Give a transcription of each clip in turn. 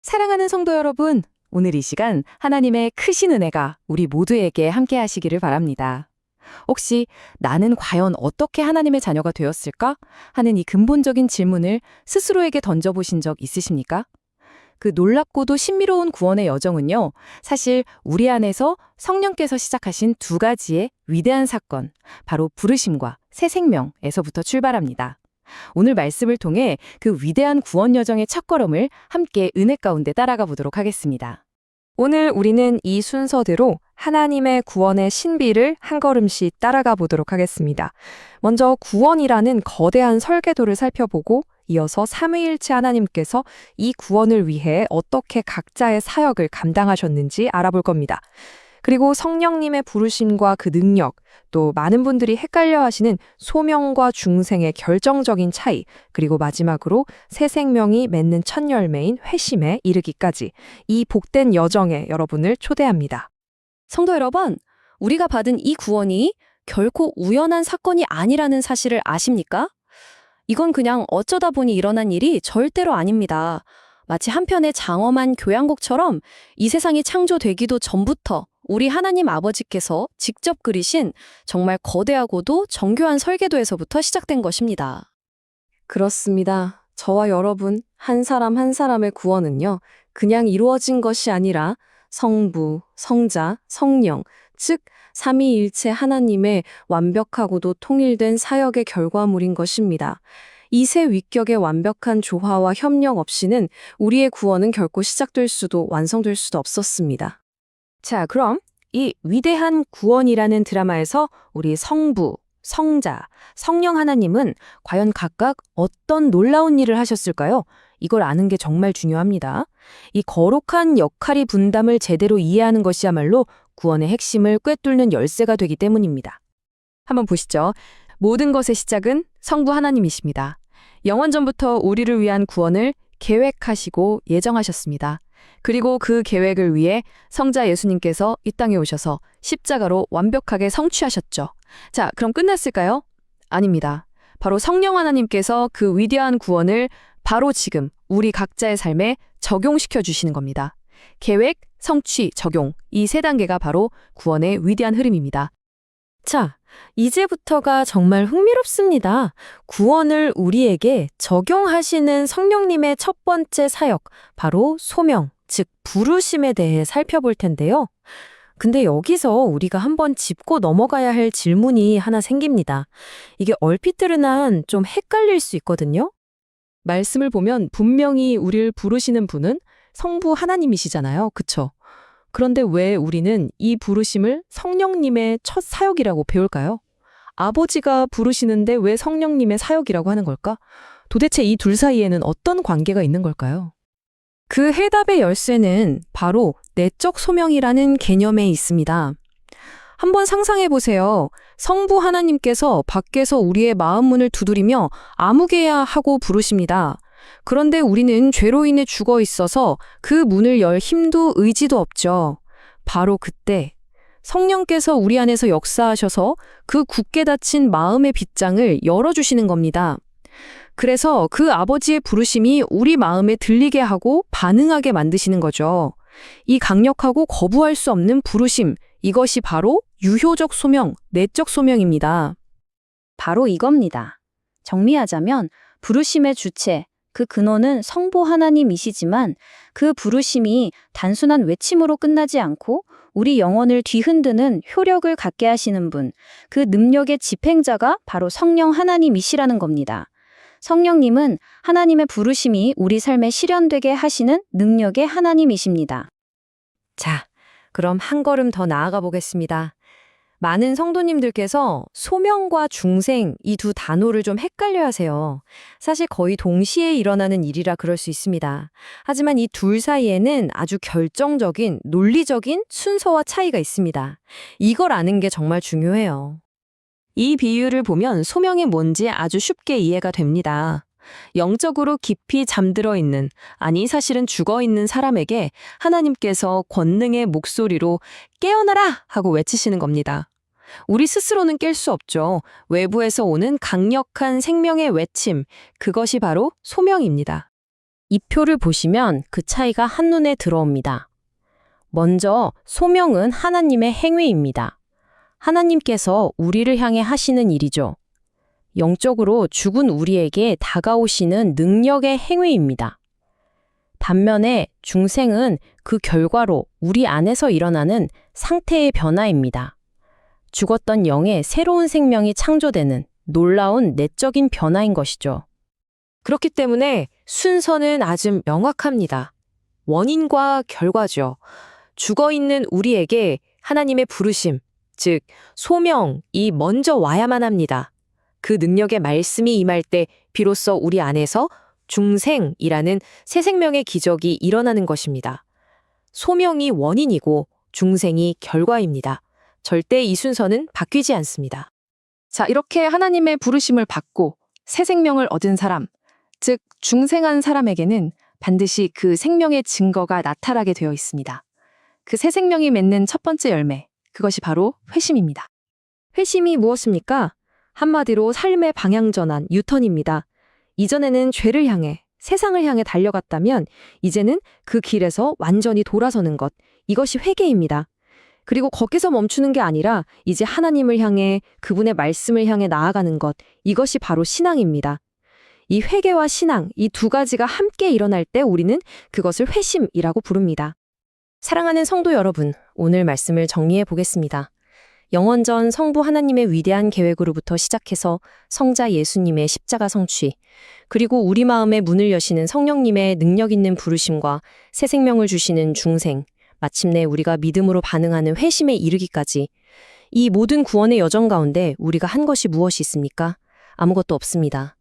사랑하는 성도 여러분, 오늘 이 시간 하나님의 크신 은혜가 우리 모두에게 함께 하시기를 바랍니다. 혹시 나는 과연 어떻게 하나님의 자녀가 되었을까? 하는 이 근본적인 질문을 스스로에게 던져보신 적 있으십니까? 그 놀랍고도 신비로운 구원의 여정은요, 사실 우리 안에서 성령께서 시작하신 두 가지의 위대한 사건, 바로 부르심과 새 생명에서부터 출발합니다. 오늘 말씀을 통해 그 위대한 구원 여정의 첫걸음을 함께 은혜 가운데 따라가 보도록 하겠습니다. 오늘 우리는 이 순서대로 하나님의 구원의 신비를 한 걸음씩 따라가 보도록 하겠습니다. 먼저 구원이라는 거대한 설계도를 살펴보고 이어서 삼위일체 하나님께서 이 구원을 위해 어떻게 각자의 사역을 감당하셨는지 알아볼 겁니다. 그리고 성령님의 부르심과 그 능력, 또 많은 분들이 헷갈려 하시는 소명과 중생의 결정적인 차이, 그리고 마지막으로 새 생명이 맺는 첫 열매인 회심에 이르기까지 이 복된 여정에 여러분을 초대합니다. 성도 여러분, 우리가 받은 이 구원이 결코 우연한 사건이 아니라는 사실을 아십니까? 이건 그냥 어쩌다 보니 일어난 일이 절대로 아닙니다. 마치 한편의 장엄한 교향곡처럼 이 세상이 창조되기도 전부터 우리 하나님 아버지께서 직접 그리신 정말 거대하고도 정교한 설계도에서부터 시작된 것입니다. 그렇습니다. 저와 여러분, 한 사람 한 사람의 구원은요, 그냥 이루어진 것이 아니라 성부, 성자, 성령, 즉 삼위일체 하나님의 완벽하고도 통일된 사역의 결과물인 것입니다. 이 세 위격의 완벽한 조화와 협력 없이는 우리의 구원은 결코 시작될 수도 완성될 수도 없었습니다. 자, 그럼 이 위대한 구원이라는 드라마에서 우리 성부, 성자, 성령 하나님은 과연 각각 어떤 놀라운 일을 하셨을까요? 이걸 아는 게 정말 중요합니다. 이 거룩한 역할이 분담을 제대로 이해하는 것이야말로 구원의 핵심을 꿰뚫는 열쇠가 되기 때문입니다. 한번 보시죠. 모든 것의 시작은 성부 하나님이십니다. 영원전부터 우리를 위한 구원을 계획하시고 예정하셨습니다. 그리고 그 계획을 위해 성자 예수님께서 이 땅에 오셔서 십자가로 완벽하게 성취하셨죠. 자, 그럼 끝났을까요? 아닙니다. 바로 성령 하나님께서 그 위대한 구원을 바로 지금 우리 각자의 삶에 적용시켜 주시는 겁니다. 계획, 성취, 적용, 이 세 단계가 바로 구원의 위대한 흐름입니다. 자, 이제부터가 정말 흥미롭습니다. 구원을 우리에게 적용하시는 성령님의 첫 번째 사역, 바로 소명, 즉 부르심에 대해 살펴볼 텐데요. 근데 여기서 우리가 한번 짚고 넘어가야 할 질문이 하나 생깁니다. 이게 얼핏 들으면 좀 헷갈릴 수 있거든요. 말씀을 보면 분명히 우리를 부르시는 분은 성부 하나님이시잖아요. 그쵸? 그런데 왜 우리는 이 부르심을 성령님의 첫 사역이라고 배울까요? 아버지가 부르시는데 왜 성령님의 사역이라고 하는 걸까? 도대체 이 둘 사이에는 어떤 관계가 있는 걸까요? 그 해답의 열쇠는 바로 내적 소명이라는 개념에 있습니다. 한번 상상해 보세요. 성부 하나님께서 밖에서 우리의 마음 문을 두드리며 아무개야 하고 부르십니다. 그런데 우리는 죄로 인해 죽어 있어서 그 문을 열 힘도 의지도 없죠. 바로 그때 성령께서 우리 안에서 역사하셔서 그 굳게 닫힌 마음의 빗장을 열어주시는 겁니다. 그래서 그 아버지의 부르심이 우리 마음에 들리게 하고 반응하게 만드시는 거죠. 이 강력하고 거부할 수 없는 부르심, 이것이 바로 유효적 소명, 내적 소명입니다. 바로 이겁니다. 정리하자면 부르심의 주체, 그 근원은 성부 하나님이시지만 그 부르심이 단순한 외침으로 끝나지 않고 우리 영혼을 뒤흔드는 효력을 갖게 하시는 분, 그 능력의 집행자가 바로 성령 하나님이시라는 겁니다. 성령님은 하나님의 부르심이 우리 삶에 실현되게 하시는 능력의 하나님이십니다. 자, 그럼 한 걸음 더 나아가 보겠습니다. 많은 성도님들께서 소명과 중생 이 두 단어를 좀 헷갈려 하세요. 사실 거의 동시에 일어나는 일이라 그럴 수 있습니다. 하지만 이 둘 사이에는 아주 결정적인 논리적인 순서와 차이가 있습니다. 이걸 아는 게 정말 중요해요. 이 비유를 보면 소명이 뭔지 아주 쉽게 이해가 됩니다. 영적으로 깊이 잠들어 있는, 아니 사실은 죽어 있는 사람에게 하나님께서 권능의 목소리로 깨어나라! 하고 외치시는 겁니다. 우리 스스로는 깰 수 없죠. 외부에서 오는 강력한 생명의 외침, 그것이 바로 소명입니다. 이 표를 보시면 그 차이가 한눈에 들어옵니다. 먼저 소명은 하나님의 행위입니다. 하나님께서 우리를 향해 하시는 일이죠. 영적으로 죽은 우리에게 다가오시는 능력의 행위입니다. 반면에 중생은 그 결과로 우리 안에서 일어나는 상태의 변화입니다. 죽었던 영의 새로운 생명이 창조되는 놀라운 내적인 변화인 것이죠. 그렇기 때문에 순서는 아주 명확합니다. 원인과 결과죠. 죽어있는 우리에게 하나님의 부르심, 즉 소명이 먼저 와야만 합니다. 그 능력의 말씀이 임할 때 비로소 우리 안에서 중생이라는 새 생명의 기적이 일어나는 것입니다. 소명이 원인이고 중생이 결과입니다. 절대 이 순서는 바뀌지 않습니다. 자, 이렇게 하나님의 부르심을 받고 새 생명을 얻은 사람, 즉 중생한 사람에게는 반드시 그 생명의 증거가 나타나게 되어 있습니다. 그 새 생명이 맺는 첫 번째 열매, 그것이 바로 회심입니다. 회심이 무엇입니까? 한마디로 삶의 방향 전환, 유턴입니다. 이전에는 죄를 향해, 세상을 향해 달려갔다면 이제는 그 길에서 완전히 돌아서는 것, 이것이 회개입니다. 그리고 거기서 멈추는 게 아니라 이제 하나님을 향해, 그분의 말씀을 향해 나아가는 것, 이것이 바로 신앙입니다. 이 회개와 신앙, 이 두 가지가 함께 일어날 때 우리는 그것을 회심이라고 부릅니다. 사랑하는 성도 여러분, 오늘 말씀을 정리해 보겠습니다. 영원전 성부 하나님의 위대한 계획으로부터 시작해서 성자 예수님의 십자가 성취, 그리고 우리 마음의 문을 여시는 성령님의 능력 있는 부르심과 새 생명을 주시는 중생, 마침내 우리가 믿음으로 반응하는 회심에 이르기까지, 이 모든 구원의 여정 가운데 우리가 한 것이 무엇이 있습니까? 아무것도 없습니다.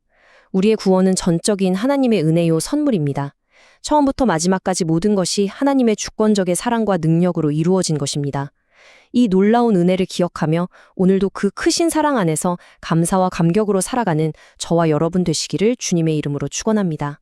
우리의 구원은 전적인 하나님의 은혜요 선물입니다. 처음부터 마지막까지 모든 것이 하나님의 주권적의 사랑과 능력으로 이루어진 것입니다. 이 놀라운 은혜를 기억하며 오늘도 그 크신 사랑 안에서 감사와 감격으로 살아가는 저와 여러분 되시기를 주님의 이름으로 축원합니다.